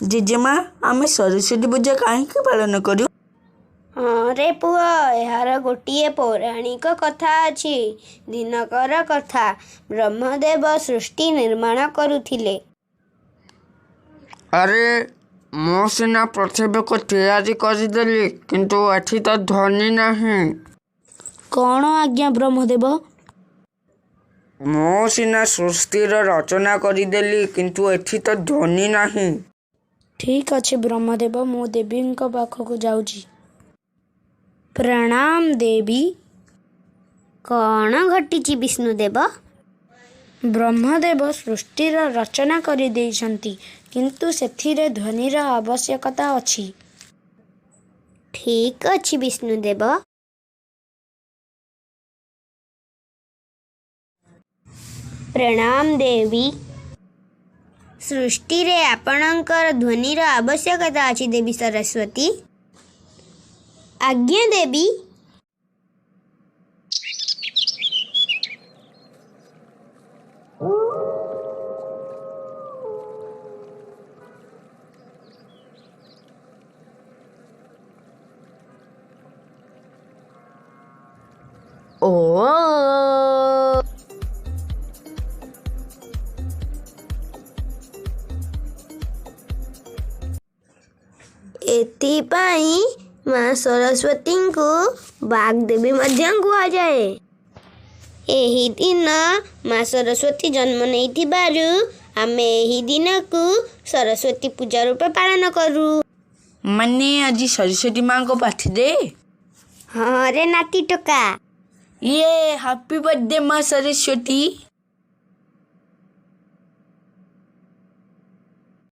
ଜେଜେମା ଆମେ ସରସ୍ୱତୀ ପୂଜା କାହିଁକି ପାଳନ କରୁ? ହଁ ରେ ପୁଅ, ଏହାର ଗୋଟିଏ ପୌରାଣିକ କଥା ଅଛି। ଦିନକର କଥା। ବ୍ରହ୍ମଦେବ ସୃଷ୍ଟି ନିର୍ମାଣ କରୁଥିଲେ। ଆରେ ମୁଁ ସିନା ପୃଥିବୀକୁ ତିଆରି କରିଦେଲି, କିନ୍ତୁ ଏଠି ତ ଧ୍ୱନି ନାହିଁ। କ'ଣ ଆଜ୍ଞା ବ୍ରହ୍ମଦେବ? ମୁଁ ସିନା ସୃଷ୍ଟିର ରଚନା କରିଦେଲି, କିନ୍ତୁ ଏଠି ତ ଧ୍ୱନି ନାହିଁ। ଠିକ୍ ଅଛି ବ୍ରହ୍ମଦେବ, ମୁଁ ଦେବୀଙ୍କ ପାଖକୁ ଯାଉଛି। ପ୍ରଣାମ ଦେବୀ। କ'ଣ ଘଟିଛି ବିଷ୍ଣୁଦେବ? ବ୍ରହ୍ମଦେବ ସୃଷ୍ଟିର ରଚନା କରିଦେଇଛନ୍ତି, କିନ୍ତୁ ସେଥିରେ ଧ୍ୱନିର ଆବଶ୍ୟକତା ଅଛି। ଠିକ୍ ଅଛି ବିଷ୍ଣୁଦେବ। ପ୍ରଣାମ ଦେବୀ। ସୃଷ୍ଟିରେ ଆପଣଙ୍କର ଧ୍ୱନିର ଆବଶ୍ୟକତା ଅଛି ଦେବୀ ସରସ୍ୱତୀ। ଆଜ୍ଞା ଦେବୀ। ଏଥିପାଇଁ ମା ସରସ୍ୱତୀଙ୍କୁ ବାଗ୍ଦେବୀ ମଧ୍ୟ କୁହାଯାଏ। ଏହି ଦିନ ମା ସରସ୍ୱତୀ ଜନ୍ମ ନେଇଥିବାରୁ ଆମେ ଏହି ଦିନକୁ ସରସ୍ୱତୀ ପୂଜା ରୂପେ ପାଳନ କରୁ। ମାନେ ଆଜି ସରସ୍ୱତୀ ମାଙ୍କ ପାଠିରେ? ହଁ ରେ ନାତି ଟୋକା। ହାପି ବର୍ଥଡେ ମା ସରସ୍ୱତୀ।